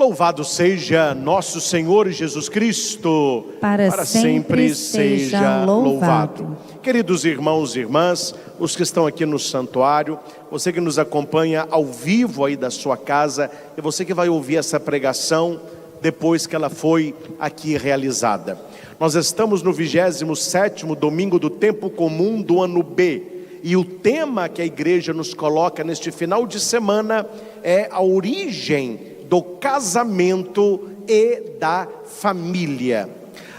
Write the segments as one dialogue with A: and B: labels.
A: Louvado seja nosso Senhor Jesus Cristo,
B: para sempre seja louvado.
A: Queridos irmãos e irmãs, os que estão aqui no santuário, você que nos acompanha ao vivo aí da sua casa, e você que vai ouvir essa pregação depois que ela foi aqui realizada. Nós estamos no 27º domingo do tempo comum do ano B, e o tema que a igreja nos coloca neste final de semana é a origem do casamento e da família.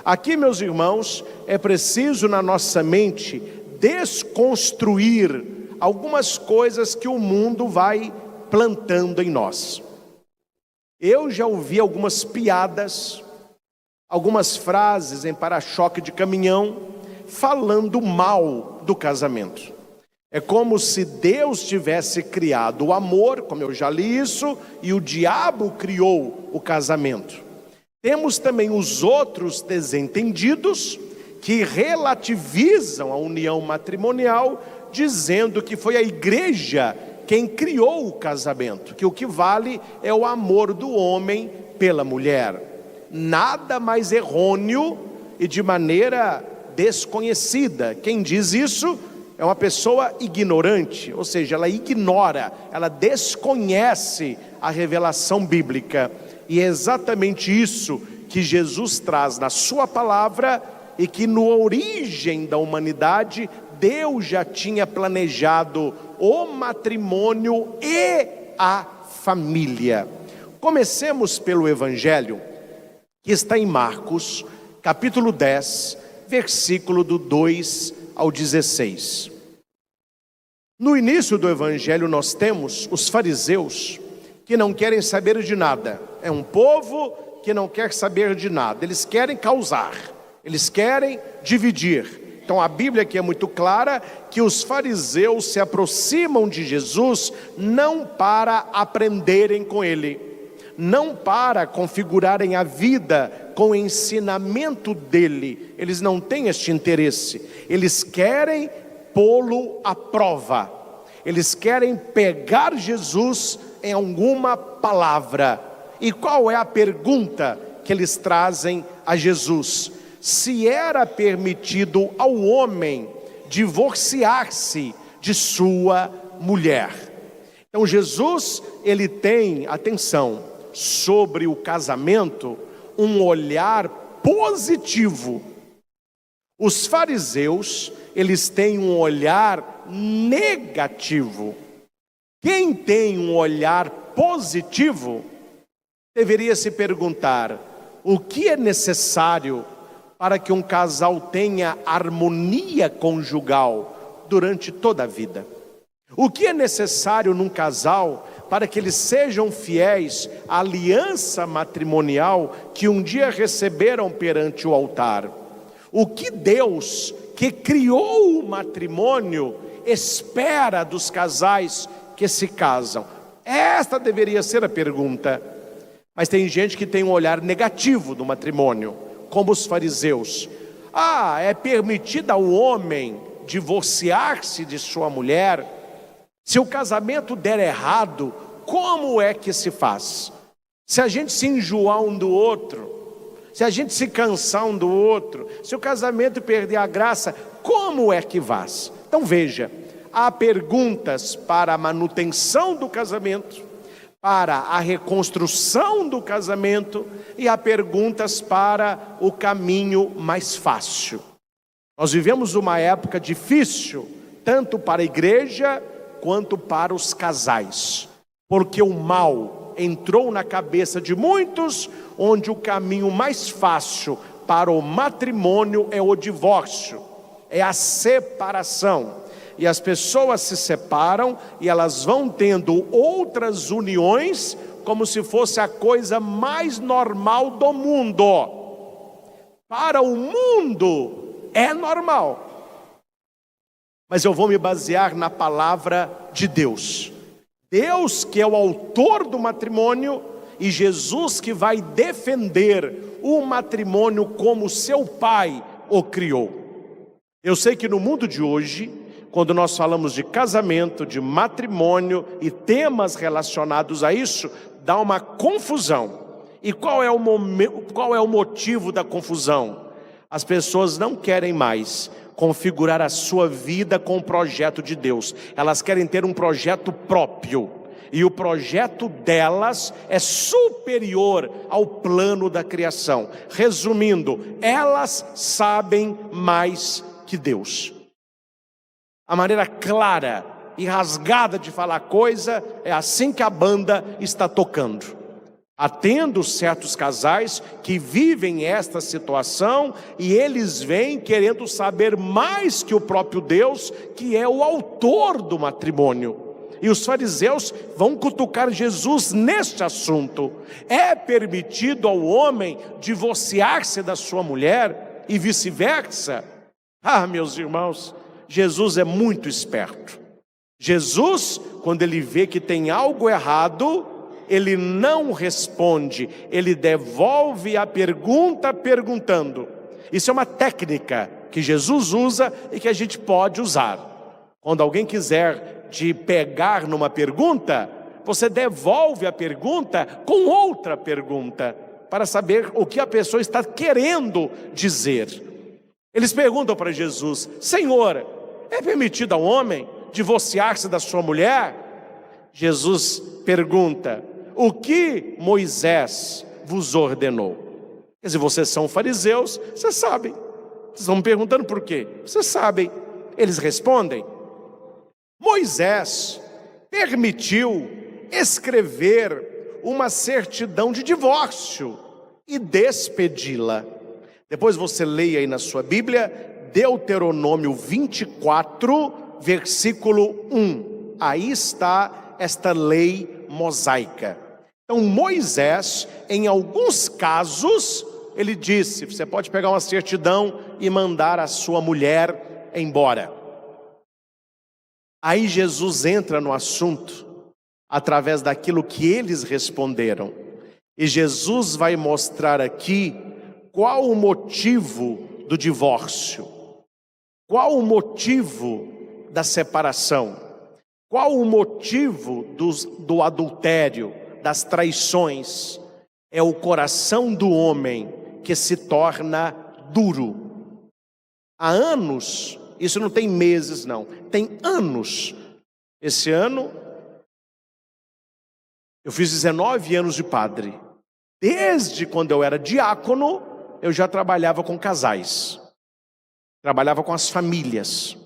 A: Aqui, meus irmãos, é preciso na nossa mente desconstruir algumas coisas que o mundo vai plantando em nós. Eu já ouvi algumas piadas, algumas frases em para-choque de caminhão, falando mal do casamento. É como se Deus tivesse criado o amor, como eu já li isso, e o diabo criou o casamento. Temos também os outros desentendidos, que relativizam a união matrimonial, dizendo que foi a igreja quem criou o casamento, que o que vale é o amor do homem pela mulher. Nada mais errôneo e de maneira desconhecida. Quem diz isso é uma pessoa ignorante, ou seja, ela ignora, ela desconhece a revelação bíblica. E é exatamente isso que Jesus traz na sua palavra, e que na origem da humanidade, Deus já tinha planejado o matrimônio e a família. Comecemos pelo Evangelho, que está em Marcos, capítulo 10, versículo do 2 ao 16. No início do Evangelho nós temos os fariseus, que não querem saber de nada. É um povo que não quer saber de nada. Eles querem causar, eles querem dividir. Então a Bíblia aqui é muito clara que os fariseus se aproximam de Jesus não para aprenderem com ele, não para configurarem a vida com o ensinamento dele. Eles não têm este interesse. Eles querem pô-lo à prova. Eles querem pegar Jesus em alguma palavra. E qual é a pergunta que eles trazem a Jesus? Se era permitido ao homem divorciar-se de sua mulher. Então Jesus, ele tem, atenção, sobre o casamento, um olhar positivo. Os fariseus, eles têm um olhar negativo. Quem tem um olhar positivo deveria se perguntar: o que é necessário para que um casal tenha harmonia conjugal durante toda a vida? O que é necessário num casal para que eles sejam fiéis à aliança matrimonial que um dia receberam perante o altar? O que Deus, que criou o matrimônio, espera dos casais que se casam? Esta deveria ser a pergunta. Mas tem gente que tem um olhar negativo do matrimônio, como os fariseus. É permitido ao homem divorciar-se de sua mulher? Se o casamento der errado, como é que se faz? Se a gente se enjoar um do outro, se a gente se cansar um do outro, se o casamento perder a graça, como é que faz? Então veja, há perguntas para a manutenção do casamento, para a reconstrução do casamento, e há perguntas para o caminho mais fácil. Nós vivemos uma época difícil, tanto para a igreja quanto para os casais, porque o mal entrou na cabeça de muitos, onde o caminho mais fácil para o matrimônio é o divórcio, é a separação. E as pessoas se separam e elas vão tendo outras uniões como se fosse a coisa mais normal do mundo. Para o mundo é normal. Mas eu vou me basear na palavra de Deus. Deus, que é o autor do matrimônio, e Jesus, que vai defender o matrimônio como seu pai o criou. Eu sei que no mundo de hoje, quando nós falamos de casamento, de matrimônio e temas relacionados a isso, dá uma confusão. E qual é o motivo da confusão? As pessoas não querem mais configurar a sua vida com o projeto de Deus. Elas querem ter um projeto próprio. E o projeto delas é superior ao plano da criação. Resumindo, elas sabem mais que Deus. A maneira clara e rasgada de falar coisa é assim que a banda está tocando. Atendo certos casais que vivem esta situação e eles vêm querendo saber mais que o próprio Deus, que é o autor do matrimônio. E os fariseus vão cutucar Jesus neste assunto. É permitido ao homem divorciar-se da sua mulher e vice-versa? Ah, meus irmãos, Jesus é muito esperto. Jesus, quando ele vê que tem algo errado, ele não responde, ele devolve a pergunta perguntando. Isso é uma técnica que Jesus usa e que a gente pode usar. Quando alguém quiser te pegar numa pergunta, você devolve a pergunta com outra pergunta, para saber o que a pessoa está querendo dizer. Eles perguntam para Jesus: Senhor, é permitido ao homem divorciar-se da sua mulher? Jesus pergunta: o que Moisés vos ordenou? Quer dizer, vocês são fariseus, vocês sabem. Vocês estão me perguntando por quê? Vocês sabem. Eles respondem: Moisés permitiu escrever uma certidão de divórcio e despedi-la. Depois você leia aí na sua Bíblia, Deuteronômio 24, versículo 1. Aí está esta lei mosaica. Então Moisés, em alguns casos, ele disse: você pode pegar uma certidão e mandar a sua mulher embora. Aí Jesus entra no assunto através daquilo que eles responderam. E Jesus vai mostrar aqui qual o motivo do divórcio, qual o motivo da separação, qual o motivo do adultério, das traições. É o coração do homem que se torna duro. Há anos, isso não tem meses não, tem anos. Esse ano, eu fiz 19 anos de padre. Desde quando eu era diácono, eu já trabalhava com casais. Trabalhava com as famílias.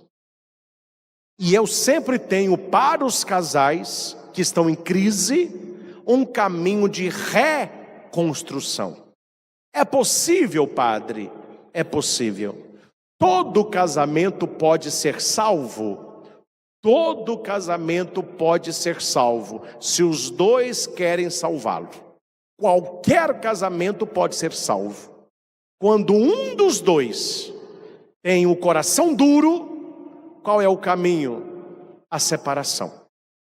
A: E eu sempre tenho para os casais que estão em crise um caminho de reconstrução. É possível, padre? É possível. Todo casamento pode ser salvo. Todo casamento pode ser salvo, se os dois querem salvá-lo. Qualquer casamento pode ser salvo. Quando um dos dois tem o coração duro, qual é o caminho? A separação.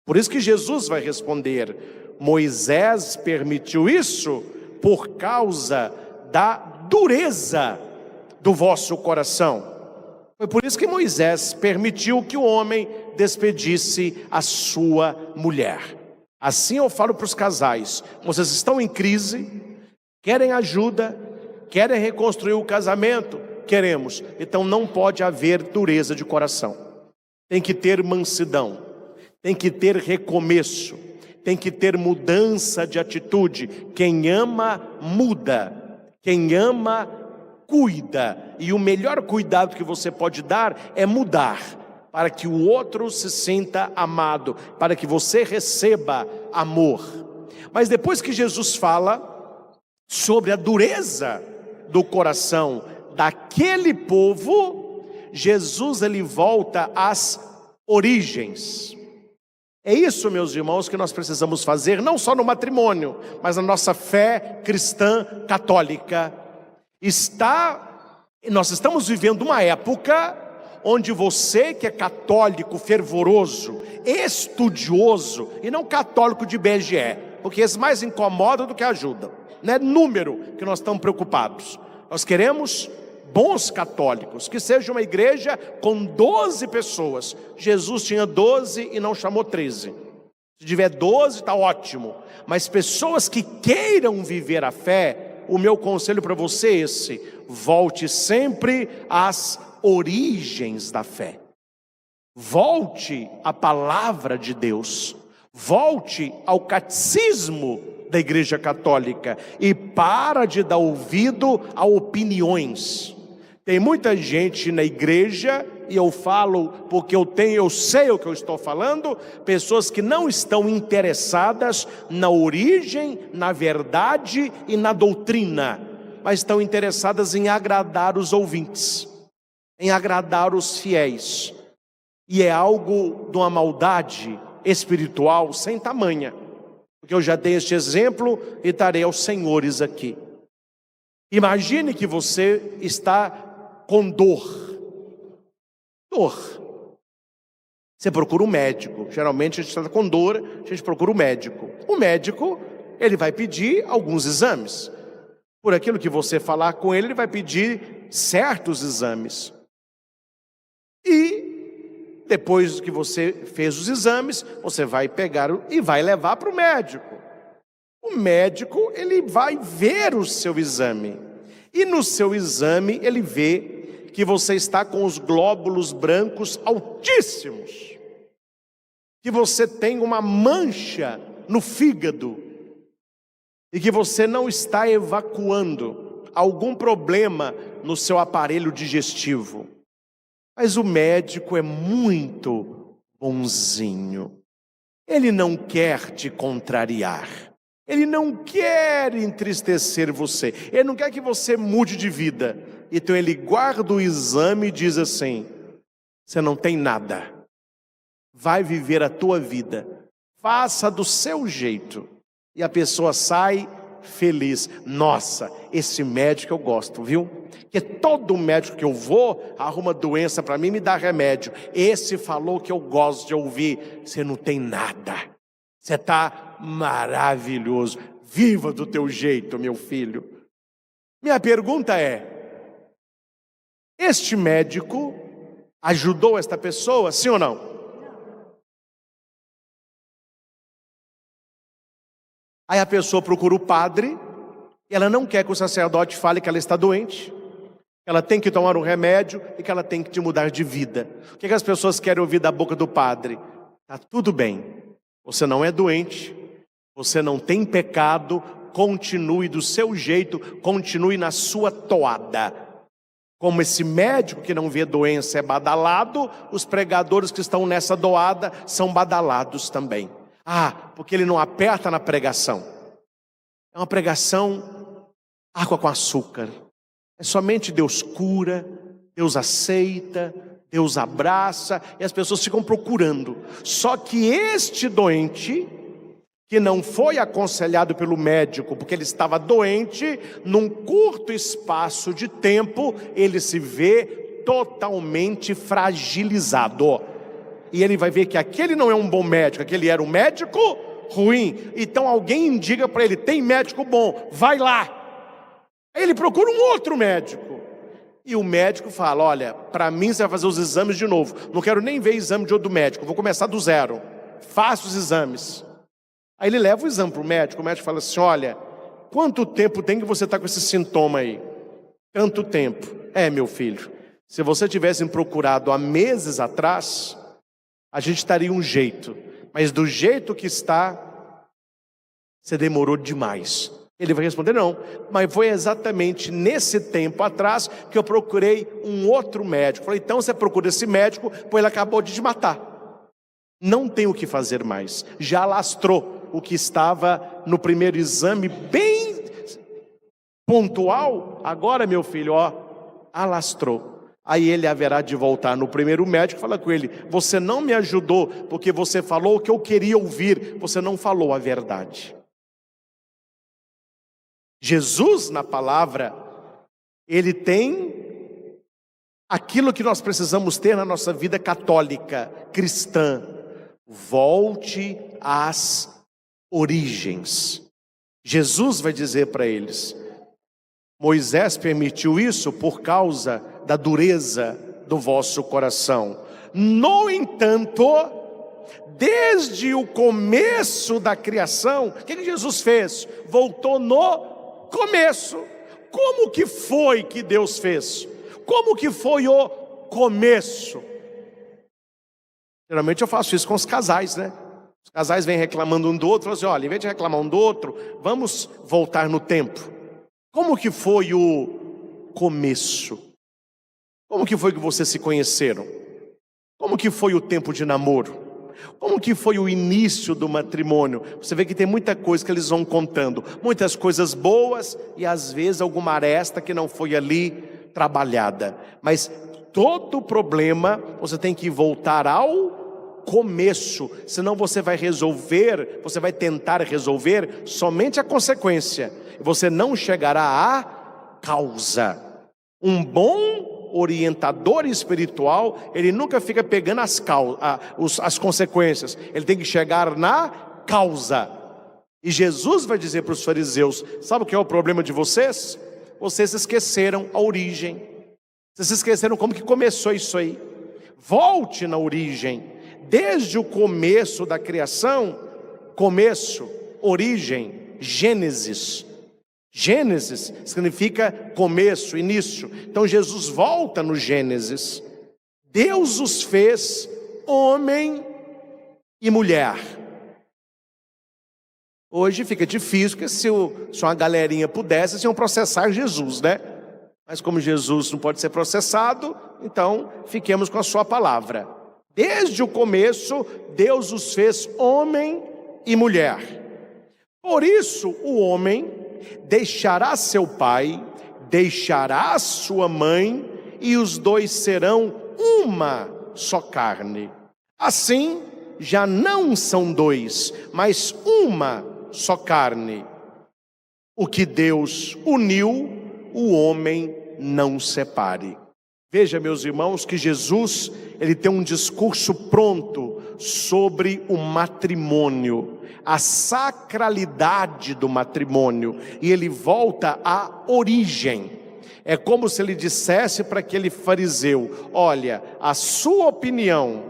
A: Por isso que Jesus vai responder: Moisés permitiu isso por causa da dureza do vosso coração. Foi por isso que Moisés permitiu que o homem despedisse a sua mulher. Assim eu falo para os casais: vocês estão em crise, querem ajuda, querem reconstruir o casamento? Queremos. Então não pode haver dureza de coração. Tem que ter mansidão, tem que ter recomeço, tem que ter mudança de atitude. Quem ama, muda. Quem ama, cuida. E o melhor cuidado que você pode dar é mudar, para que o outro se sinta amado, para que você receba amor. Mas depois que Jesus fala sobre a dureza do coração daquele povo, Jesus ele volta às origens. É isso, meus irmãos, que nós precisamos fazer, não só no matrimônio, mas na nossa fé cristã católica. Nós estamos vivendo uma época onde você que é católico fervoroso, estudioso, e não católico de IBGE, porque esse mais incomoda do que ajuda, não é número que nós estamos preocupados. Nós queremos bons católicos, que seja uma igreja com 12 pessoas. Jesus tinha 12 e não chamou 13. Se tiver 12, está ótimo. Mas pessoas que queiram viver a fé, o meu conselho para você é esse: volte sempre às origens da fé. Volte à palavra de Deus. Volte ao catecismo da Igreja Católica e para de dar ouvido a opiniões. Tem muita gente na igreja, e eu falo porque eu sei o que eu estou falando, pessoas que não estão interessadas na origem, na verdade e na doutrina, mas estão interessadas em agradar os ouvintes, em agradar os fiéis. E é algo de uma maldade espiritual sem tamanha, porque eu já dei este exemplo e darei aos senhores aqui. Imagine que você está com dor. Você procura um médico. Geralmente a gente está com dor, a gente procura um médico. O médico, ele vai pedir alguns exames. Por aquilo que você falar com ele, ele vai pedir certos exames. E depois que você fez os exames, você vai pegar e vai levar para o médico. O médico, ele vai ver o seu exame. E no seu exame, ele vê que você está com os glóbulos brancos altíssimos, que você tem uma mancha no fígado e que você não está evacuando algum problema no seu aparelho digestivo. Mas o médico é muito bonzinho. Ele não quer te contrariar. Ele não quer entristecer você. Ele não quer que você mude de vida. Então ele guarda o exame e diz assim: você não tem nada. Vai viver a tua vida. Faça do seu jeito. E a pessoa sai feliz. Nossa, esse médico eu gosto, viu? Porque todo médico que eu vou arruma doença para mim e me dá remédio. Esse falou que eu gosto de ouvir. Você não tem nada. Você está maravilhoso. Viva do teu jeito, meu filho. Minha pergunta é: este médico ajudou esta pessoa, sim ou não? Aí a pessoa procura o padre, e ela não quer que o sacerdote fale que ela está doente, que ela tem que tomar um remédio e que ela tem que te mudar de vida. O que as pessoas querem ouvir da boca do padre? Está tudo bem, você não é doente, você não tem pecado, continue do seu jeito, continue na sua toada. Como esse médico que não vê doença é badalado, os pregadores que estão nessa doada são badalados também. Porque ele não aperta na pregação. É uma pregação água com açúcar. É somente Deus cura, Deus aceita, Deus abraça, e as pessoas ficam procurando. Só que este doente, que não foi aconselhado pelo médico, porque ele estava doente, num curto espaço de tempo, ele se vê totalmente fragilizado. E ele vai ver que aquele não é um bom médico, aquele era um médico ruim. Então alguém indica para ele: tem médico bom, vai lá. Aí ele procura um outro médico. E o médico fala: olha, para mim você vai fazer os exames de novo. Não quero nem ver exame de outro médico, vou começar do zero. Faça os exames. Aí ele leva o exame para o médico fala assim: olha, quanto tempo tem que você está com esse sintoma aí? Tanto tempo. Meu filho, se você tivesse procurado há meses atrás, a gente daria um jeito, mas do jeito que está, você demorou demais. Ele vai responder: não, mas foi exatamente nesse tempo atrás que eu procurei um outro médico. Falei: então você procura esse médico, pois ele acabou de te matar. Não tem o que fazer mais, já lastrou o que estava no primeiro exame bem pontual. Agora, meu filho, alastrou. Aí ele haverá de voltar no primeiro médico e falar com ele: você não me ajudou porque você falou o que eu queria ouvir, você não falou a verdade. Jesus, na palavra, ele tem aquilo que nós precisamos ter na nossa vida católica, cristã. Volte às origens. Jesus vai dizer para eles: Moisés permitiu isso por causa da dureza do vosso coração. No entanto, desde o começo da criação. O que Jesus fez? Voltou no começo. Como que foi que Deus fez? Como que foi o começo? Geralmente eu faço isso com os casais, né? Os casais vêm reclamando um do outro, falam assim, olha, em vez de reclamar um do outro, vamos voltar no tempo. Como que foi o começo? Como que foi que vocês se conheceram? Como que foi o tempo de namoro? Como que foi o início do matrimônio? Você vê que tem muita coisa que eles vão contando, muitas coisas boas e às vezes alguma aresta que não foi ali trabalhada. Mas todo problema você tem que voltar ao começo, senão você vai tentar resolver somente a consequência. Você não chegará à causa. Um bom orientador espiritual, ele nunca fica pegando as consequências, ele tem que chegar na causa. E Jesus vai dizer para os fariseus, sabe o que é o problema de vocês? Vocês esqueceram a origem, vocês esqueceram como que começou isso aí. Volte na origem, desde o começo da criação, origem, Gênesis. Gênesis significa começo, início. Então Jesus volta no Gênesis. Deus os fez homem e mulher. Hoje fica difícil, porque se uma galerinha pudesse, eles iam processar Jesus, né? Mas como Jesus não pode ser processado, então fiquemos com a sua palavra. Desde o começo, Deus os fez homem e mulher. Por isso, o homem deixará seu pai, deixará sua mãe, e os dois serão uma só carne. Assim, já não são dois, mas uma só carne. O que Deus uniu, o homem não separe. Veja, meus irmãos, que Jesus, ele tem um discurso pronto sobre o matrimônio, a sacralidade do matrimônio, e ele volta à origem. É como se ele dissesse para aquele fariseu, olha, a sua opinião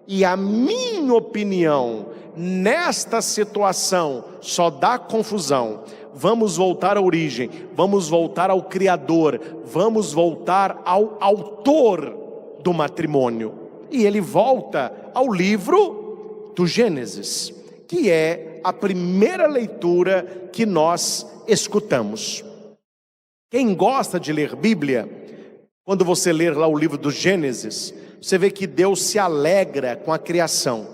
A: e a minha opinião nesta situação só dá confusão. Vamos voltar à origem, vamos voltar ao Criador, vamos voltar ao autor do matrimônio. E ele volta ao livro do Gênesis, que é a primeira leitura que nós escutamos. Quem gosta de ler Bíblia, quando você ler lá o livro do Gênesis, você vê que Deus se alegra com a criação.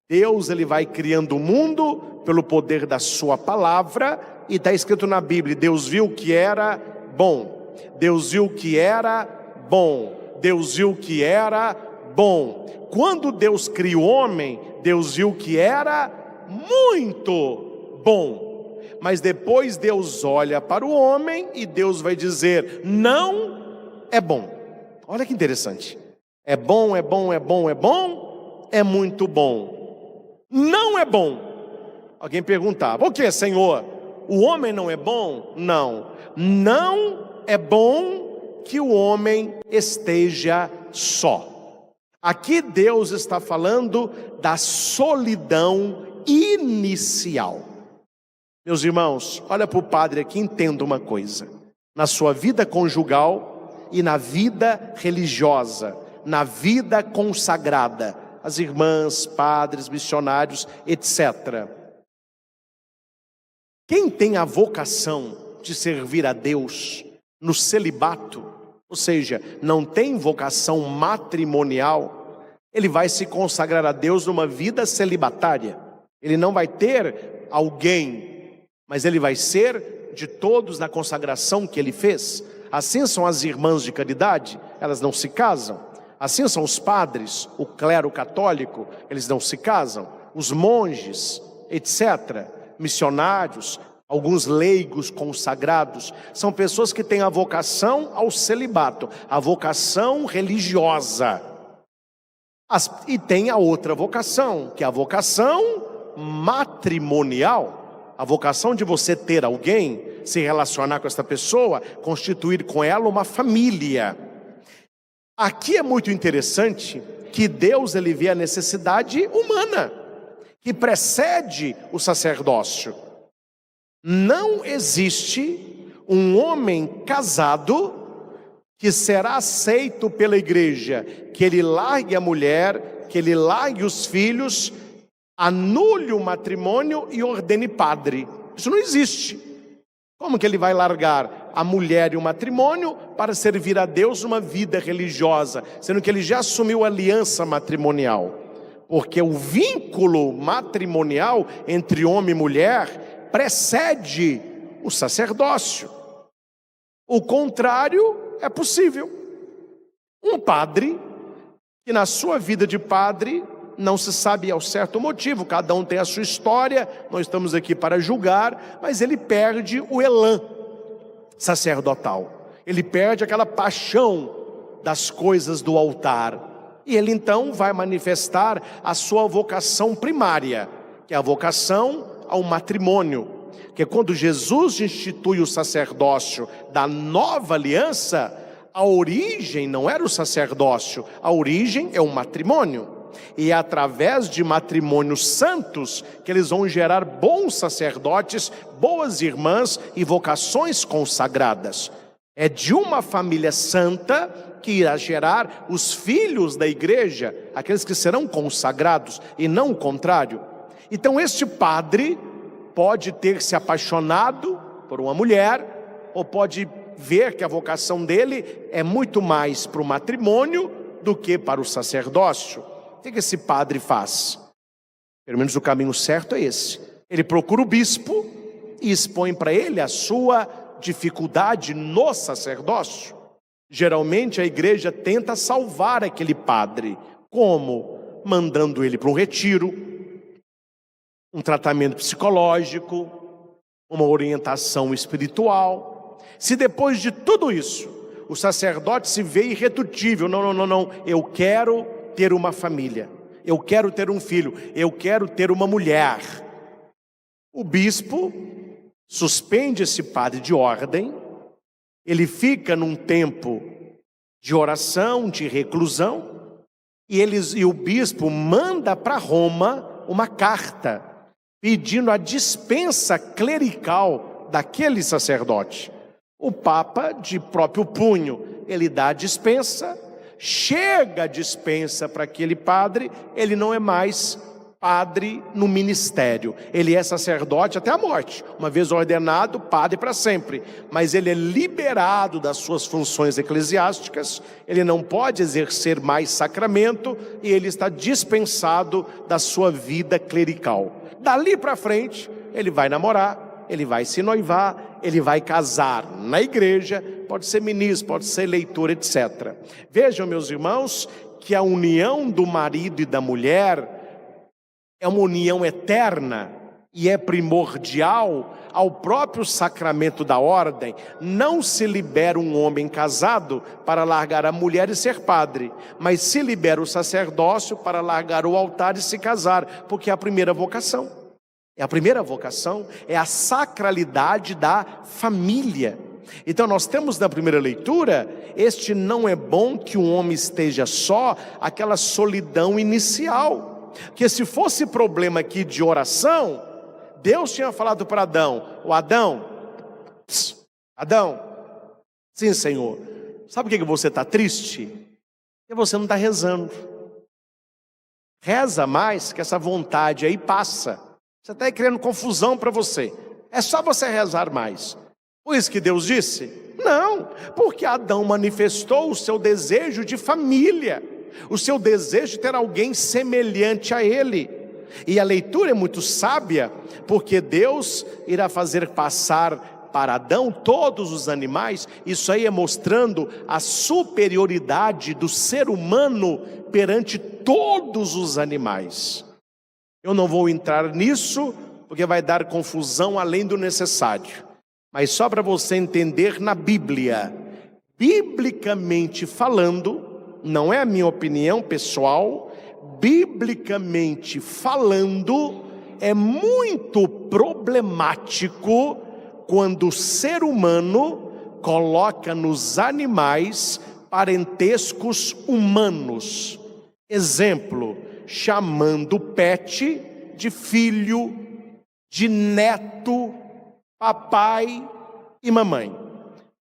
A: Deus, ele vai criando o mundo pelo poder da sua palavra, e está escrito na Bíblia, Deus viu que era bom, Deus viu que era bom, Deus viu que era bom. Quando Deus cria o homem, Deus viu que era muito bom. Mas depois Deus olha para o homem e Deus vai dizer, não é bom. Olha que interessante. É bom, é bom, é bom, é bom, é muito bom. Não é bom. Alguém perguntava, o que, Senhor? O homem não é bom? Não. Não é bom que o homem esteja só. Aqui Deus está falando da solidão inicial. Meus irmãos, olha para o padre aqui, entenda uma coisa. Na sua vida conjugal e na vida religiosa, na vida consagrada, as irmãs, padres, missionários, etc. Quem tem a vocação de servir a Deus no celibato, ou seja, não tem vocação matrimonial, ele vai se consagrar a Deus numa vida celibatária. Ele não vai ter alguém, mas ele vai ser de todos na consagração que ele fez. Assim são as irmãs de caridade, elas não se casam. Assim são os padres, o clero católico, eles não se casam. Os monges, etc., missionários, alguns leigos consagrados, são pessoas que têm a vocação ao celibato, a vocação religiosa. E tem a outra vocação, que é a vocação matrimonial, a vocação de você ter alguém, se relacionar com esta pessoa, constituir com ela uma família. Aqui é muito interessante que Deus, ele vê a necessidade humana. que precede o sacerdócio. Não existe um homem casado que será aceito pela igreja, que ele largue a mulher, que ele largue os filhos, anule o matrimônio e ordene padre. Isso não existe. Como que ele vai largar a mulher e o matrimônio para servir a Deus uma vida religiosa, sendo que ele já assumiu a aliança matrimonial? Porque o vínculo matrimonial entre homem e mulher precede o sacerdócio. O contrário é possível. Um padre, que na sua vida de padre, não se sabe ao certo motivo, cada um tem a sua história, nós estamos aqui para julgar, mas ele perde o elan sacerdotal, ele perde aquela paixão das coisas do altar, e ele então vai manifestar a sua vocação primária, que é a vocação ao matrimônio, que quando Jesus institui o sacerdócio da nova aliança, a origem não era o sacerdócio, a origem é o matrimônio. E é através de matrimônios santos que eles vão gerar bons sacerdotes, boas irmãs e vocações consagradas. É de uma família santa que irá gerar os filhos da igreja, aqueles que serão consagrados, e não o contrário. Então este padre pode ter se apaixonado por uma mulher, ou pode ver que a vocação dele é muito mais para o matrimônio do que para o sacerdócio. O que esse padre faz? Pelo menos o caminho certo é esse. Ele procura o bispo e expõe para ele a sua dificuldade no sacerdócio. Geralmente a igreja tenta salvar aquele padre. Como? Mandando ele para um retiro, um tratamento psicológico, uma orientação espiritual. Se depois de tudo isso, o sacerdote se vê irredutível, não, eu quero ter uma família, eu quero ter um filho, eu quero ter uma mulher, o bispo suspende esse padre de ordem, ele fica num tempo de oração, de reclusão, e o bispo manda para Roma uma carta pedindo a dispensa clerical daquele sacerdote. O Papa, de próprio punho, ele dá a dispensa. Chega a dispensa para aquele padre, ele não é mais padre no ministério, ele é sacerdote até a morte, uma vez ordenado, padre para sempre, mas ele é liberado das suas funções eclesiásticas, ele não pode exercer mais sacramento e ele está dispensado da sua vida clerical. Dali para frente, ele vai namorar, ele vai se noivar, ele vai casar na igreja, pode ser ministro, pode ser leitor, etc. Vejam, meus irmãos, que a união do marido e da mulher é uma união eterna e é primordial ao próprio sacramento da ordem. Não se libera um homem casado para largar a mulher e ser padre, mas se libera o sacerdócio para largar o altar e se casar, porque é a primeira vocação. A primeira vocação é a sacralidade da família. Então nós temos na primeira leitura, este não é bom que um homem esteja só, aquela solidão inicial. Que se fosse problema aqui de oração, Deus tinha falado para Adão, Adão, sim Senhor, sabe por que você está triste? Porque você não está rezando. Reza mais que essa vontade aí passa. Você está criando confusão para você. É só você rezar mais. Por isso que Deus disse? Não, porque Adão manifestou o seu desejo de família, o seu desejo de ter alguém semelhante a ele. E a leitura é muito sábia, porque Deus irá fazer passar para Adão todos os animais. Isso aí é mostrando a superioridade do ser humano perante todos os animais. Eu não vou entrar nisso, porque vai dar confusão além do necessário. Mas só para você entender na Bíblia, biblicamente falando, não é a minha opinião pessoal, biblicamente falando, é muito problemático quando o ser humano coloca nos animais parentescos humanos. Exemplo, chamando o pet de filho, de neto, papai e mamãe.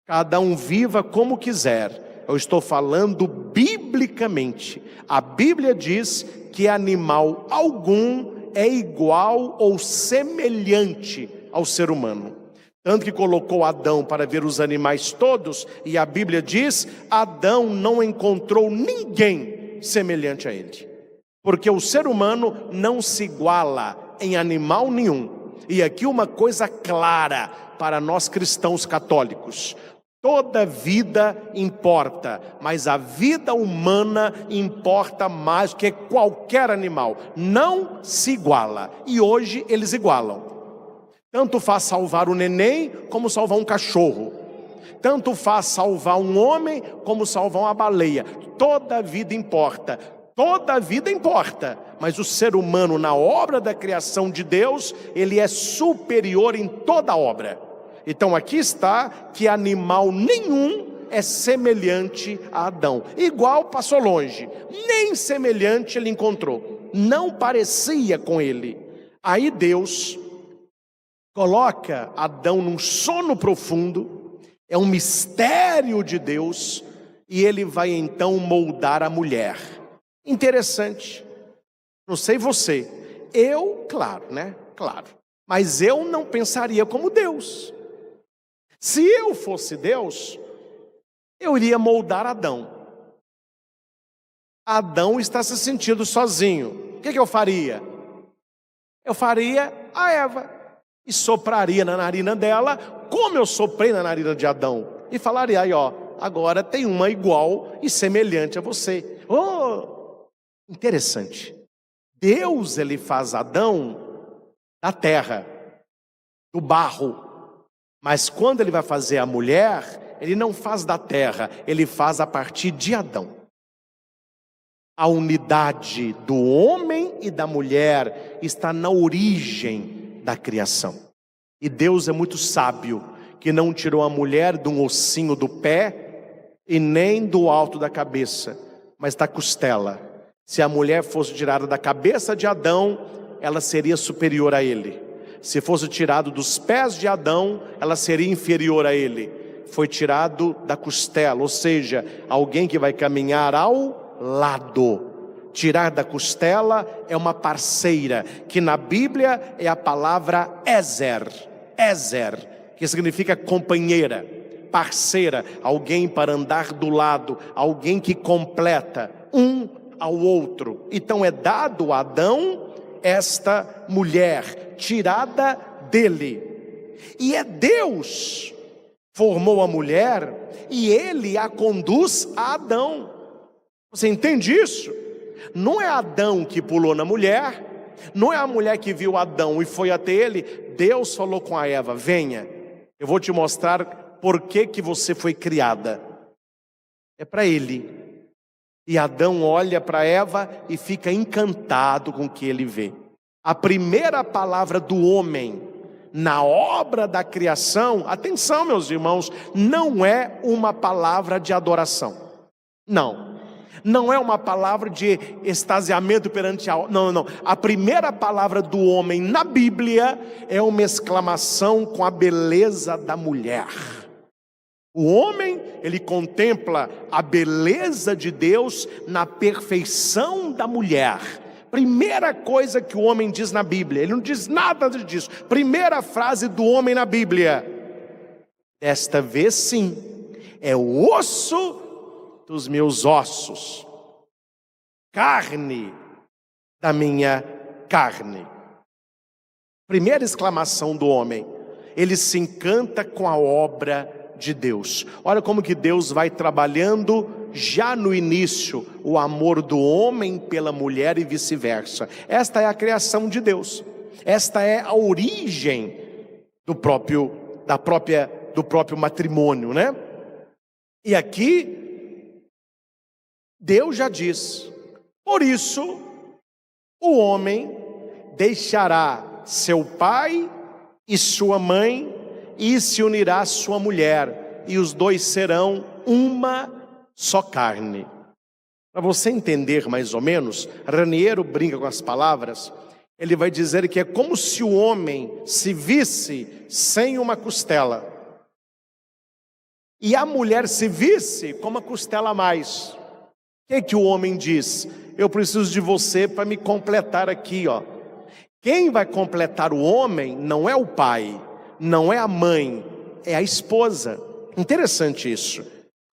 A: Cada um viva como quiser. Eu estou falando biblicamente. A Bíblia diz que animal algum é igual ou semelhante ao ser humano. Tanto que colocou Adão para ver os animais todos, e a Bíblia diz: Adão não encontrou ninguém semelhante a ele. Porque o ser humano não se iguala em animal nenhum. E aqui uma coisa clara para nós cristãos católicos: toda vida importa, mas a vida humana importa mais do que qualquer animal. Não se iguala. E hoje eles igualam. Tanto faz salvar o neném como salvar um cachorro. Tanto faz salvar um homem como salvar uma baleia. Toda vida importa. Toda vida importa. Mas o ser humano, na obra da criação de Deus, ele é superior em toda a obra. Então aqui está que animal nenhum é semelhante a Adão. Igual passou longe. Nem semelhante ele encontrou. Não parecia com ele. Aí Deus coloca Adão num sono profundo, é um mistério de Deus, e ele vai então moldar a mulher. Interessante. Não sei você, claro, mas eu não pensaria como Deus. Se eu fosse Deus, eu iria moldar Adão. Adão está se sentindo sozinho. O que eu faria? Eu faria a Eva. E sopraria na narina dela, como eu soprei na narina de Adão. E falaria: aí ó, agora tem uma igual e semelhante a você. Oh, interessante. Deus, ele faz Adão da terra, do barro. Mas quando ele vai fazer a mulher, ele não faz da terra, ele faz a partir de Adão. A unidade do homem e da mulher está na origem da criação. E Deus é muito sábio, que não tirou a mulher de um ossinho do pé e nem do alto da cabeça, mas da costela. Se a mulher fosse tirada da cabeça de Adão, ela seria superior a ele. Se fosse tirado dos pés de Adão, ela seria inferior a ele. Foi tirado da costela, ou seja, alguém que vai caminhar ao lado. Tirar da costela é uma parceira, que na Bíblia é a palavra Ezer, que significa companheira, parceira, alguém para andar do lado, alguém que completa um ao outro. Então é dado a Adão esta mulher, tirada dele. E é Deus formou a mulher e ele a conduz a Adão. Você entende isso? Não é Adão que pulou na mulher, não é a mulher que viu Adão e foi até ele. Deus falou com a Eva: venha, eu vou te mostrar por que você foi criada. É para ele. E Adão olha para Eva e fica encantado com o que ele vê. A primeira palavra do homem na obra da criação, atenção meus irmãos, não é uma palavra de adoração. Não é uma palavra de extasiamento perante a... Não. A primeira palavra do homem na Bíblia é uma exclamação com a beleza da mulher. O homem, ele contempla a beleza de Deus na perfeição da mulher. Primeira coisa que o homem diz na Bíblia, ele não diz nada disso. Primeira frase do homem na Bíblia: desta vez sim, é o osso dos meus ossos, carne da minha carne. Primeira exclamação do homem, ele se encanta com a obra de Deus. Olha como que Deus vai trabalhando já no início o amor do homem pela mulher e vice-versa. Esta é a criação de Deus. Esta é a origem do próprio matrimônio, né? E aqui Deus já diz: por isso o homem deixará seu pai e sua mãe e se unirá à sua mulher, e os dois serão uma só carne. Para você entender mais ou menos, Raniero brinca com as palavras. ele vai dizer que é como se o homem se visse sem uma costela, e a mulher se visse com uma costela a mais. O que o homem diz? Eu preciso de você para me completar aqui, ó. Quem vai completar o homem não é o pai, não é a mãe, é a esposa. Interessante isso.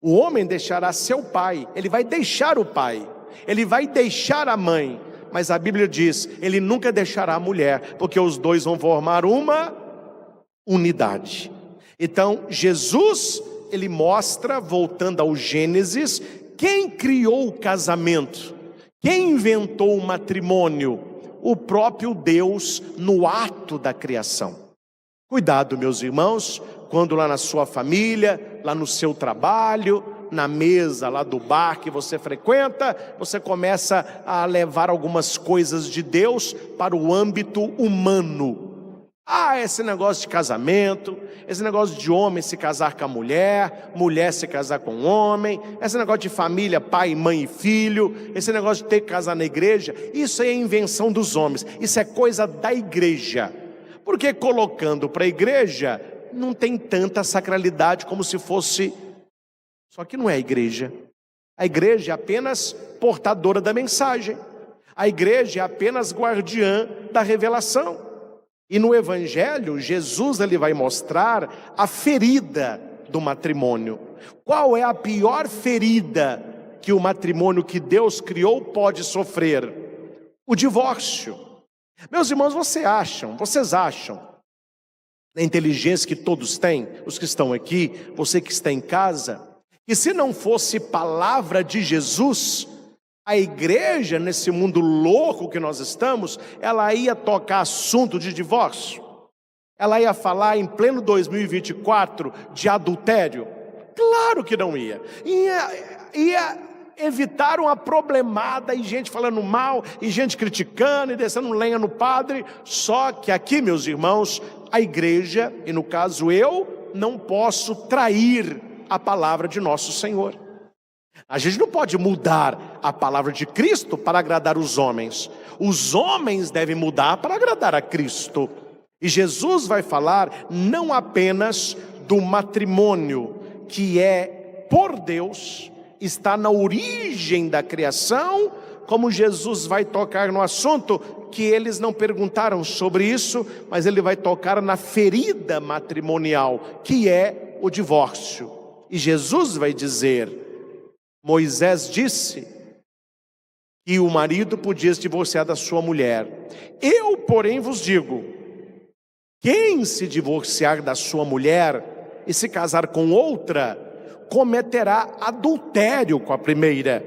A: O homem deixará seu pai, ele vai deixar o pai, ele vai deixar a mãe, mas a Bíblia diz, ele nunca deixará a mulher, porque os dois vão formar uma unidade. Então, Jesus, ele mostra, voltando ao Gênesis, quem criou o casamento, quem inventou o matrimônio? O próprio Deus no ato da criação. Cuidado, meus irmãos, quando lá na sua família, lá no seu trabalho, na mesa lá do bar que você frequenta, você começa a levar algumas coisas de Deus para o âmbito humano. Esse negócio de casamento, esse negócio de homem se casar com a mulher, mulher se casar com o homem, esse negócio de família, pai, mãe e filho, esse negócio de ter que casar na igreja, isso é invenção dos homens, isso é coisa da igreja. Porque colocando para a igreja, não tem tanta sacralidade como se fosse. Só que não é a igreja. A igreja é apenas portadora da mensagem. A igreja é apenas guardiã da revelação. E no Evangelho, Jesus ele vai mostrar a ferida do matrimônio. Qual é a pior ferida que o matrimônio que Deus criou pode sofrer? O divórcio. Meus irmãos, vocês acham, na inteligência que todos têm, os que estão aqui, você que está em casa, que se não fosse palavra de Jesus, a igreja, nesse mundo louco que nós estamos, ela ia tocar assunto de divórcio? Ela ia falar em pleno 2024 de adultério? Claro que não ia. Ia evitar uma problemada e gente falando mal, e gente criticando e descendo lenha no padre. Só que aqui, meus irmãos, a igreja, e no caso eu, não posso trair a palavra de nosso Senhor. A gente não pode mudar a palavra de Cristo para agradar os homens. Os homens devem mudar para agradar a Cristo. E Jesus vai falar não apenas do matrimônio, que é por Deus, está na origem da criação, como Jesus vai tocar no assunto, que eles não perguntaram sobre isso, mas ele vai tocar na ferida matrimonial, que é o divórcio. E Jesus vai dizer, Moisés disse que o marido podia se divorciar da sua mulher. Eu, porém, vos digo, quem se divorciar da sua mulher e se casar com outra, cometerá adultério com a primeira.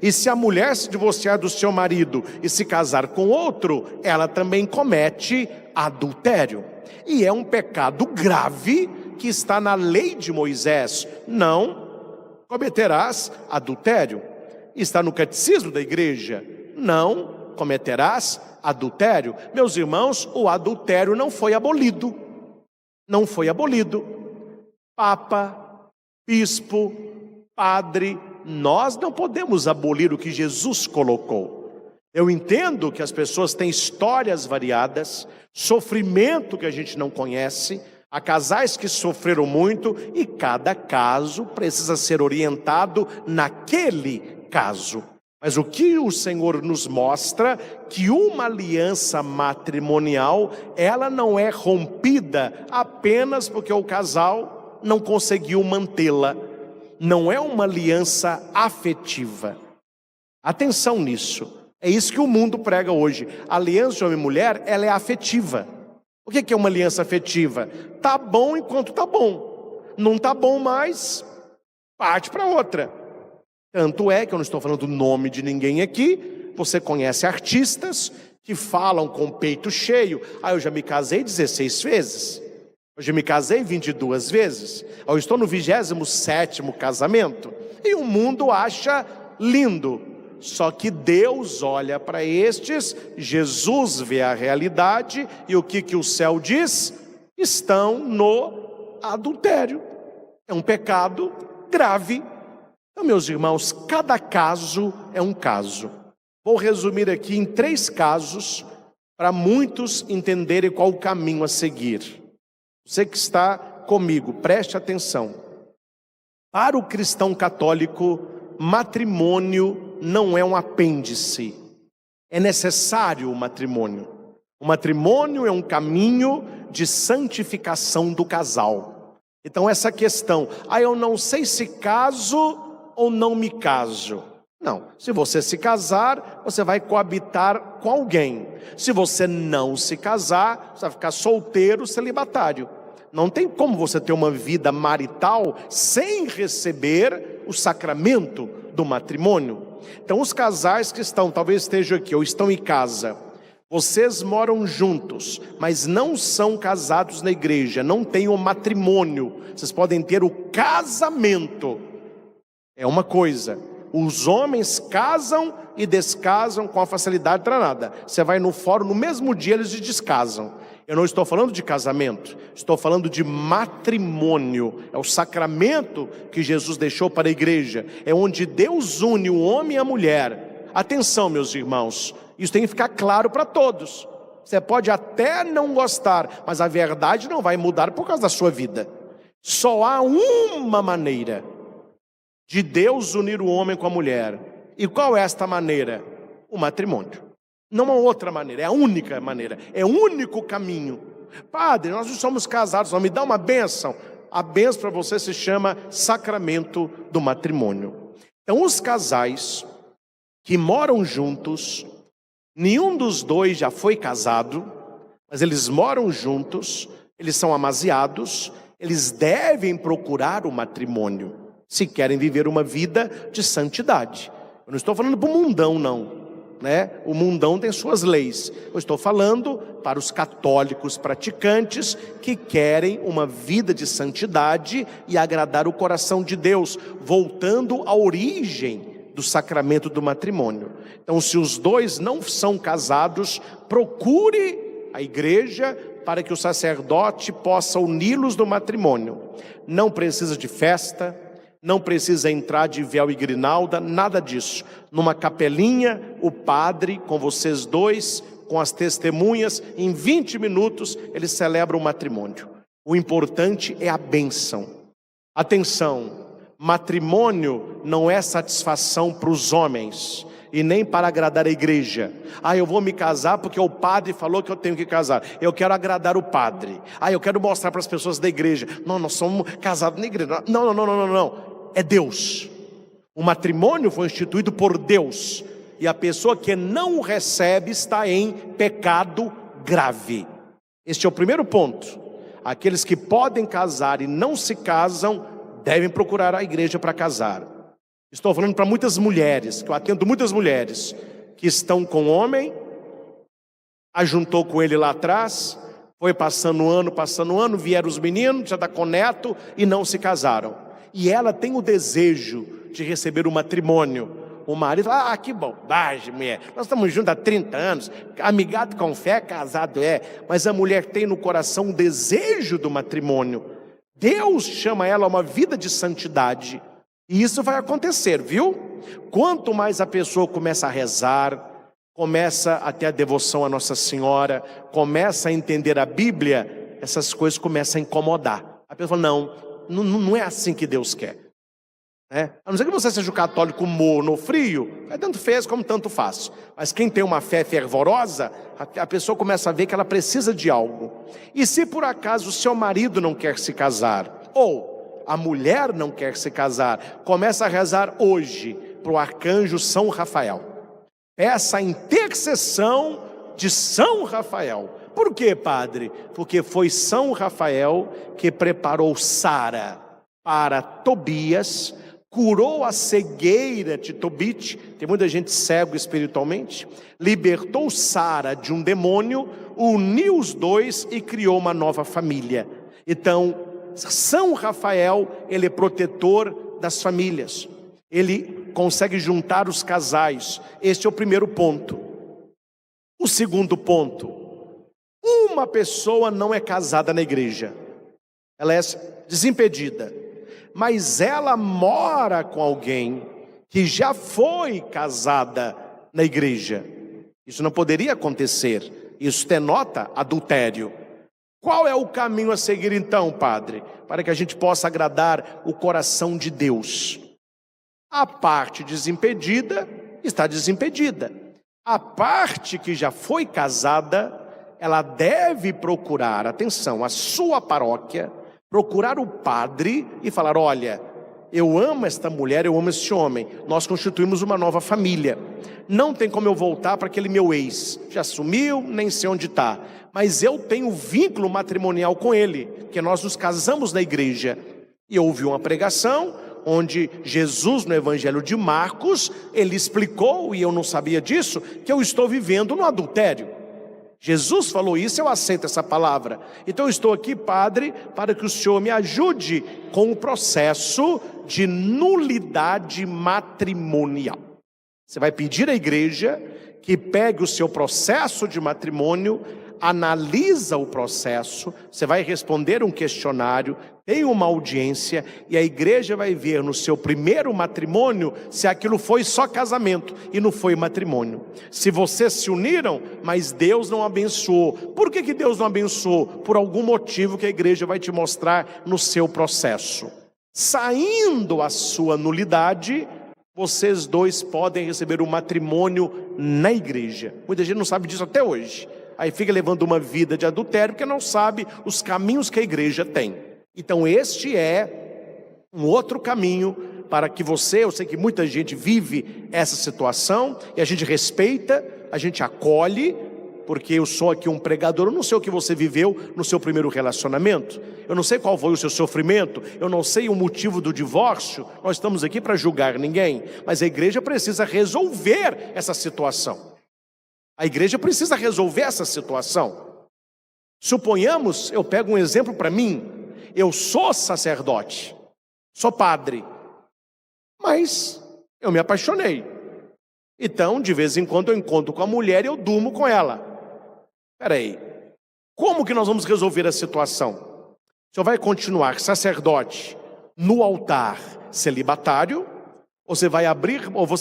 A: E se a mulher se divorciar do seu marido e se casar com outro, ela também comete adultério. E é um pecado grave que está na lei de Moisés. Não cometerás adultério. Está no catecismo da igreja. Não cometerás adultério. Meus irmãos, o adultério não foi abolido. Não foi abolido. Papa, bispo, padre, nós não podemos abolir o que Jesus colocou. Eu entendo que as pessoas têm histórias variadas, sofrimento que a gente não conhece, há casais que sofreram muito e cada caso precisa ser orientado naquele caso. Mas o que o Senhor nos mostra, que uma aliança matrimonial, ela não é rompida apenas porque o casal não conseguiu mantê-la. Não é uma aliança afetiva. Atenção nisso. É isso que o mundo prega hoje. A aliança de homem e mulher, ela é afetiva. O que é uma aliança afetiva? Tá bom enquanto tá bom. Não tá bom mais, parte para outra. Tanto é que eu não estou falando do nome de ninguém aqui. Você conhece artistas que falam com o peito cheio. Eu já me casei 16 vezes. Eu já me casei 22 vezes. Eu estou no 27º casamento. E o mundo acha lindo. Só que Deus olha para estes, Jesus vê a realidade, e o que o céu diz? Estão no adultério. É um pecado grave. Então, meus irmãos, cada caso é um caso. Vou resumir aqui em 3 casos, para muitos entenderem qual o caminho a seguir. Você que está comigo, preste atenção. Para o cristão católico, matrimônio não é um apêndice. É necessário o matrimônio. O matrimônio é um caminho de santificação do casal. Então essa questão, eu não sei se caso ou não me caso. Não, se você se casar, você vai coabitar com alguém. Se você não se casar, você vai ficar solteiro, celibatário. Não tem como você ter uma vida marital sem receber o sacramento do matrimônio. Então os casais que talvez estejam aqui ou estão em casa, vocês moram juntos, mas não são casados na igreja, não têm o matrimônio. Vocês podem ter o casamento. É uma coisa. Os homens casam e descasam com a facilidade danada. Você vai no fórum, no mesmo dia eles se descasam. Eu não estou falando de casamento, estou falando de matrimônio. É o sacramento que Jesus deixou para a igreja. É onde Deus une o homem e a mulher. Atenção, meus irmãos, isso tem que ficar claro para todos. Você pode até não gostar, mas a verdade não vai mudar por causa da sua vida. Só há uma maneira de Deus unir o homem com a mulher. E qual é esta maneira? O matrimônio. Não há outra maneira, é a única maneira, é o único caminho. Padre, nós não somos casados, não me dá uma bênção. A bênção para você se chama sacramento do matrimônio. Então os casais que moram juntos, nenhum dos dois já foi casado, mas eles moram juntos, eles são amaziados, eles devem procurar o matrimônio, se querem viver uma vida de santidade. Eu não estou falando para o mundão, não. O mundão tem suas leis. Eu estou falando para os católicos praticantes que querem uma vida de santidade e agradar o coração de Deus, voltando à origem do sacramento do matrimônio. Então, se os dois não são casados, procure a igreja para que o sacerdote possa uni-los no matrimônio. Não precisa de festa, não precisa entrar de véu e grinalda, nada disso. Numa capelinha, o padre, com vocês dois, com as testemunhas, em 20 minutos, ele celebra o matrimônio. O importante é a bênção. Atenção, matrimônio não é satisfação para os homens e nem para agradar a igreja. Eu vou me casar porque o padre falou que eu tenho que casar. Eu quero agradar o padre. Eu quero mostrar para as pessoas da igreja. Não, nós somos casados na igreja. Não. É Deus. O matrimônio foi instituído por Deus. E a pessoa que não o recebe está em pecado grave. Este é o primeiro ponto. Aqueles que podem casar e não se casam, devem procurar a igreja para casar. Estou falando para muitas mulheres, que eu atendo muitas mulheres que estão com o homem, ajuntou com ele lá atrás, foi passando ano, vieram os meninos, já está com neto e não se casaram. E ela tem o desejo de receber o matrimônio. O marido fala, que bobagem, mulher, nós estamos juntos há 30 anos, amigado com fé, casado é. Mas a mulher tem no coração o desejo do matrimônio. Deus chama ela a uma vida de santidade. E isso vai acontecer, viu? Quanto mais a pessoa começa a rezar, começa a ter a devoção à Nossa Senhora, começa a entender a Bíblia, essas coisas começam a incomodar. A pessoa fala, não é assim que Deus quer. A não ser que você seja um católico morno ou frio, tanto fez como tanto faz. Mas quem tem uma fé fervorosa, a pessoa começa a ver que ela precisa de algo. E se por acaso o seu marido não quer se casar, ou a mulher não quer se casar, começa a rezar hoje para o arcanjo São Rafael. Peça a intercessão de São Rafael. Por quê, padre? Porque foi São Rafael que preparou Sara para Tobias, curou a cegueira de Tobit, tem muita gente cego espiritualmente, libertou Sara de um demônio, uniu os dois e criou uma nova família. Então, São Rafael, ele é protetor das famílias, ele consegue juntar os casais. Este é o primeiro ponto. O segundo ponto, uma pessoa não é casada na igreja, ela é desimpedida, mas ela mora com alguém que já foi casada na igreja. Isso não poderia acontecer Isso denota adultério. Qual é o caminho a seguir então, padre, para que a gente possa agradar o coração de Deus? A parte desimpedida está desimpedida. A parte que já foi casada, ela deve procurar, atenção, a sua paróquia, procurar o padre e falar: olha, eu amo esta mulher, eu amo este homem, nós constituímos uma nova família, não tem como eu voltar para aquele meu ex, já sumiu, nem sei onde está, mas eu tenho vínculo matrimonial com ele, porque nós nos casamos na igreja. E houve uma pregação onde Jesus, no Evangelho de Marcos, ele explicou, e eu não sabia disso, que eu estou vivendo no adultério. Jesus falou isso, eu aceito essa palavra. Então eu estou aqui, padre, para que o senhor me ajude com o processo de nulidade matrimonial. Você vai pedir à igreja que pegue o seu processo de matrimônio, analisa o processo, você vai responder um questionário, tem uma audiência, e a igreja vai ver no seu primeiro matrimônio se aquilo foi só casamento e não foi matrimônio. Se vocês se uniram, mas Deus não abençoou. Por que Deus não abençoou? Por algum motivo que a igreja vai te mostrar no seu processo. Saindo a sua nulidade, vocês dois podem receber o matrimônio na igreja. Muita gente não sabe disso até hoje. Aí fica levando uma vida de adultério porque não sabe os caminhos que a igreja tem. Então este é um outro caminho para que você, eu sei que muita gente vive essa situação, e a gente respeita, a gente acolhe, porque eu sou aqui um pregador, eu não sei o que você viveu no seu primeiro relacionamento, eu não sei qual foi o seu sofrimento, eu não sei o motivo do divórcio, nós estamos aqui para julgar ninguém, mas a igreja precisa resolver essa situação. A igreja precisa resolver essa situação. Suponhamos, eu pego um exemplo para mim, eu sou sacerdote, sou padre, mas eu me apaixonei. Então, de vez em quando eu encontro com a mulher e eu durmo com ela. Espera aí, como que nós vamos resolver a situação? O senhor vai continuar sacerdote no altar celibatário, ou você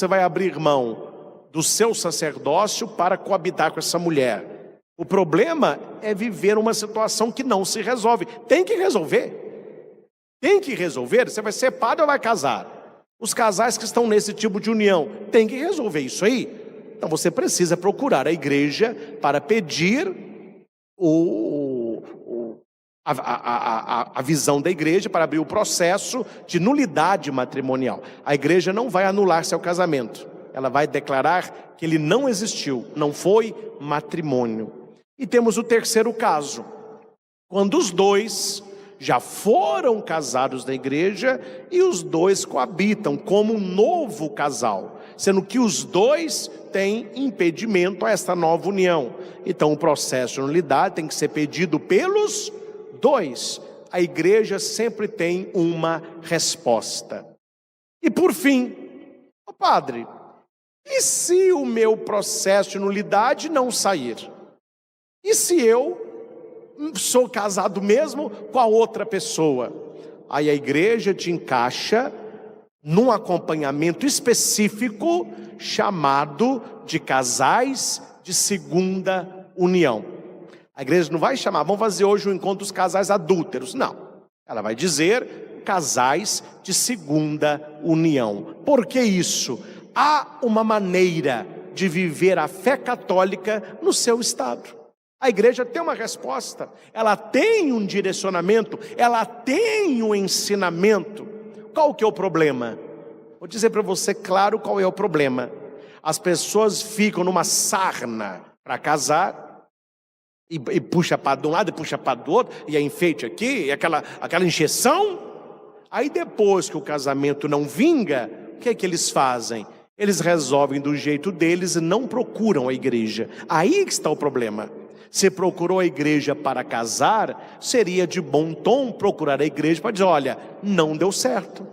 A: vai abrir mão do seu sacerdócio para coabitar com essa mulher? O problema é viver uma situação que não se resolve. Tem que resolver. Tem que resolver. Você vai ser padre ou vai casar? Os casais que estão nesse tipo de união, tem que resolver isso aí. Então você precisa procurar a igreja para pedir a visão da igreja, para abrir o processo de nulidade matrimonial. A igreja não vai anular seu casamento. Ela vai declarar que ele não existiu, não foi matrimônio. E temos o terceiro caso, quando os dois já foram casados na igreja e os dois coabitam como um novo casal, sendo que os dois têm impedimento a esta nova união. Então o processo de nulidade tem que ser pedido pelos dois. A igreja sempre tem uma resposta. E por fim, padre, e se o meu processo de nulidade não sair? E se eu sou casado mesmo com a outra pessoa? Aí a igreja te encaixa num acompanhamento específico chamado de casais de segunda união. A igreja não vai chamar, vamos fazer hoje um encontro dos casais adúlteros. Não, ela vai dizer casais de segunda união. Por que isso? Há uma maneira de viver a fé católica no seu estado. A igreja tem uma resposta, ela tem um direcionamento, ela tem um ensinamento. Qual que é o problema? Vou dizer para você claro qual é o problema. As pessoas ficam numa sarna para casar, e puxa para de um lado e puxa para do outro, e é enfeite aqui, e aquela injeção. Aí depois que o casamento não vinga, o que é que eles fazem? Eles resolvem do jeito deles e não procuram a igreja. Aí que está o problema. Se procurou a igreja para casar, seria de bom tom procurar a igreja para dizer: olha, não deu certo,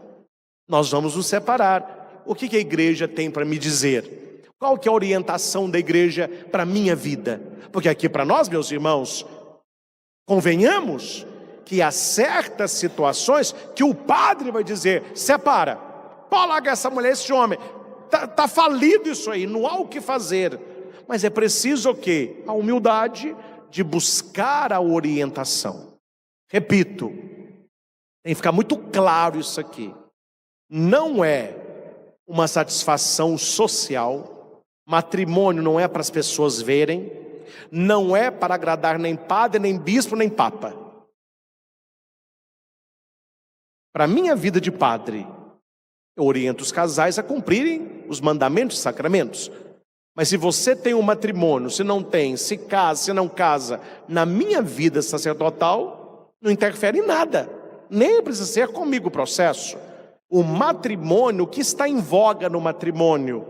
A: nós vamos nos separar. O que a igreja tem para me dizer? Qual que é a orientação da igreja para a minha vida? Porque aqui para nós, meus irmãos, convenhamos que há certas situações que o padre vai dizer: separa, pode largar essa mulher, esse homem, está falido isso aí, não há o que fazer. Mas é preciso o quê? A humildade de buscar a orientação. Repito, tem que ficar muito claro isso aqui. Não é uma satisfação social. Matrimônio não é para as pessoas verem. Não é para agradar nem padre, nem bispo, nem papa. Para a minha vida de padre, eu oriento os casais a cumprirem os mandamentos e sacramentos. Mas se você tem um matrimônio, se não tem, se casa, se não casa, na minha vida sacerdotal, não interfere em nada. Nem precisa ser comigo o processo. O matrimônio, o que está em voga no matrimônio,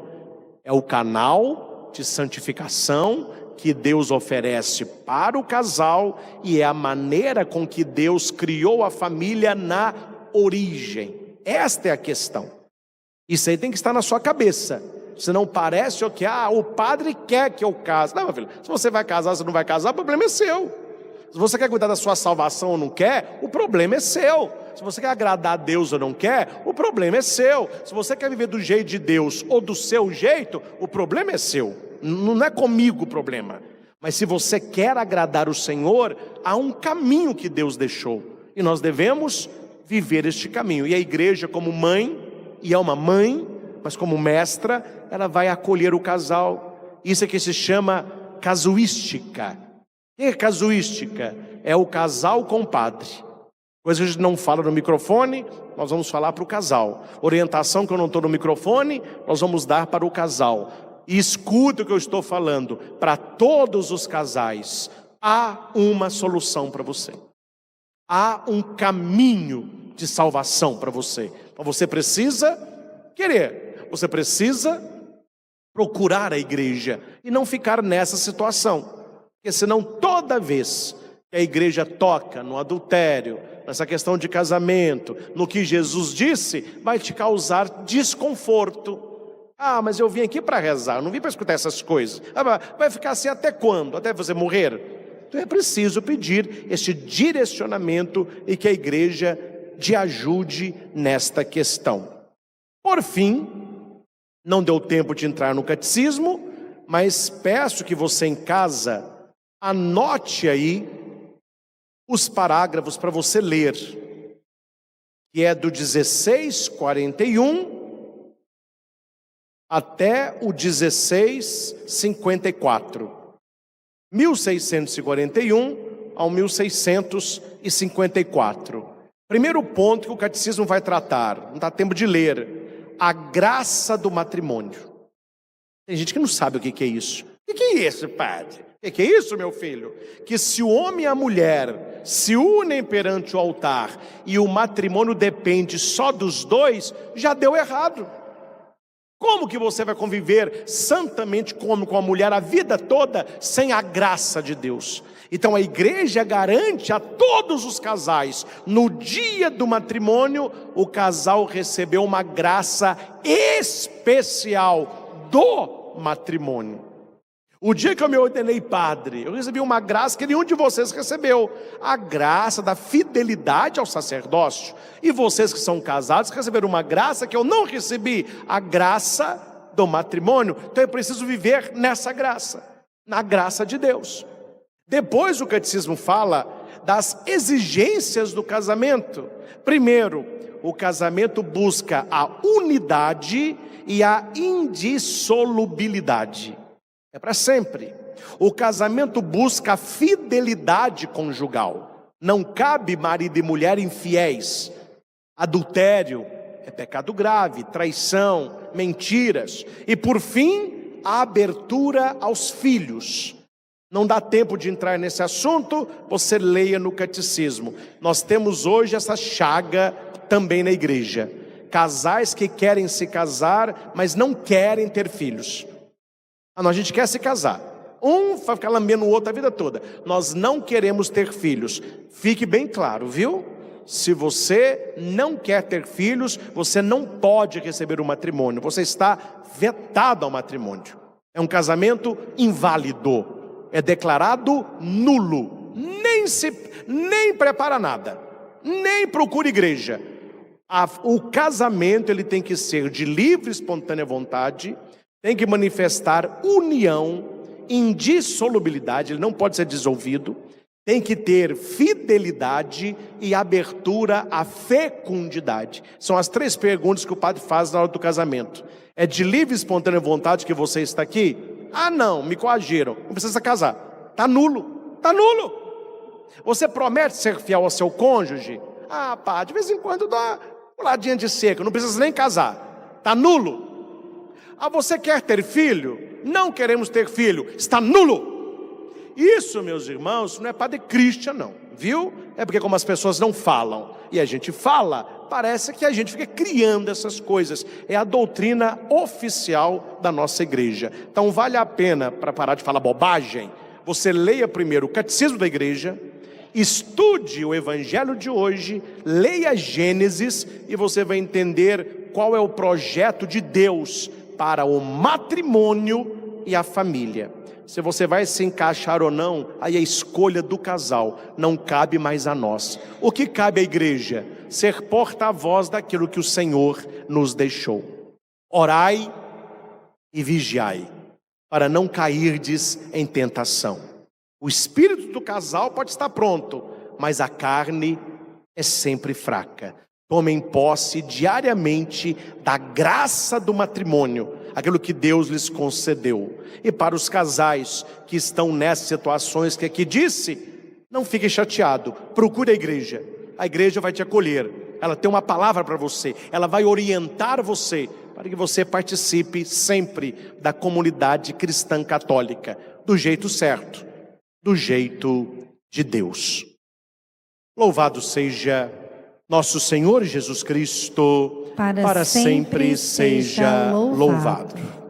A: é o canal de santificação que Deus oferece para o casal e é a maneira com que Deus criou a família na origem. Esta é a questão. Isso aí tem que estar na sua cabeça. Senão parece que o padre quer que eu case. Não, meu filho, se você vai casar, se não vai casar, o problema é seu. Se você quer cuidar da sua salvação ou não quer, o problema é seu. Se você quer agradar a Deus ou não quer, o problema é seu. Se você quer viver do jeito de Deus ou do seu jeito, o problema é seu. Não é comigo o problema. Mas se você quer agradar o Senhor, há um caminho que Deus deixou. E nós devemos viver este caminho. E a igreja, como mãe, e é uma mãe, mas como mestra, ela vai acolher o casal. Isso é que se chama casuística. O que é casuística? É o casal com o padre. Coisa que a gente não fala no microfone, nós vamos falar para o casal. Orientação que eu não estou no microfone, nós vamos dar para o casal. E escuta o que eu estou falando. Para todos os casais, há uma solução para você. Há um caminho de salvação para você. Então você precisa querer. Você precisa procurar a igreja e não ficar nessa situação. Porque senão toda vez que a igreja toca no adultério, nessa questão de casamento, no que Jesus disse, vai te causar desconforto. Mas eu vim aqui para rezar, eu não vim para escutar essas coisas. Vai ficar assim até quando? Até você morrer? Então é preciso pedir este direcionamento e que a igreja te ajude nesta questão. Por fim, não deu tempo de entrar no catecismo, mas peço que você em casa anote aí os parágrafos para você ler, que é do 1641 até o 1654, 1641 ao 1654. Primeiro ponto que o catecismo vai tratar, não dá tempo de ler, a graça do matrimônio. Tem gente que não sabe o que é isso. O que é isso, padre? O que é isso, meu filho? Que se o homem e a mulher se unem perante o altar e o matrimônio depende só dos dois, já deu errado. Como que você vai conviver santamente com a mulher a vida toda sem a graça de Deus? Então a igreja garante a todos os casais, no dia do matrimônio, o casal recebeu uma graça especial do matrimônio. O dia que eu me ordenei padre, eu recebi uma graça que nenhum de vocês recebeu. A graça da fidelidade ao sacerdócio. E vocês que são casados receberam uma graça que eu não recebi. A graça do matrimônio. Então é preciso viver nessa graça. Na graça de Deus. Depois o catecismo fala das exigências do casamento. Primeiro, o casamento busca a unidade e a indissolubilidade. É para sempre. O casamento busca a fidelidade conjugal. Não cabe marido e mulher infiéis. Adultério é pecado grave, traição, mentiras. E por fim, a abertura aos filhos. Não dá tempo de entrar nesse assunto, você leia no catecismo. Nós temos hoje essa chaga também na igreja. Casais que querem se casar, mas não querem ter filhos. A gente quer se casar. Um vai ficar lambendo o outro a vida toda. Nós não queremos ter filhos. Fique bem claro, viu? Se você não quer ter filhos, você não pode receber o matrimônio. Você está vetado ao matrimônio. É um casamento inválido. É declarado nulo. Nem prepara nada. Nem procura igreja. O casamento ele tem que ser de livre e espontânea vontade. Tem que manifestar união indissolubilidade, ele não pode ser dissolvido, tem que ter fidelidade e abertura à fecundidade. São as 3 perguntas que o padre faz na hora do casamento. É de livre e espontânea vontade que você está aqui? Ah, não, me coagiram, não precisa casar. Está nulo, está nulo. Você promete ser fiel ao seu cônjuge? Ah, pá, de vez em quando dá um ladinho de seca, não precisa nem casar. Está nulo. Ah, você quer ter filho? Não queremos ter filho, está nulo. Isso, meus irmãos, não é Padre Christian, não, viu? É porque como as pessoas não falam, e a gente fala, parece que a gente fica criando essas coisas. É a doutrina oficial da nossa igreja. Então vale a pena, para parar de falar bobagem, você leia primeiro o Catecismo da Igreja, estude o Evangelho de hoje, leia Gênesis, e você vai entender qual é o projeto de Deus para o matrimônio e a família. Se você vai se encaixar ou não, aí é escolha do casal, não cabe mais a nós. O que cabe à igreja? Ser porta-voz daquilo que o Senhor nos deixou. Orai e vigiai, para não cairdes em tentação. O espírito do casal pode estar pronto, mas a carne é sempre fraca. Tomem posse diariamente da graça do matrimônio, aquilo que Deus lhes concedeu. E para os casais que estão nessas situações que aqui disse, não fique chateado, procure a igreja vai te acolher, ela tem uma palavra para você, ela vai orientar você, para que você participe sempre da comunidade cristã católica, do jeito certo, do jeito de Deus. Louvado seja nosso Senhor Jesus Cristo, para sempre seja louvado.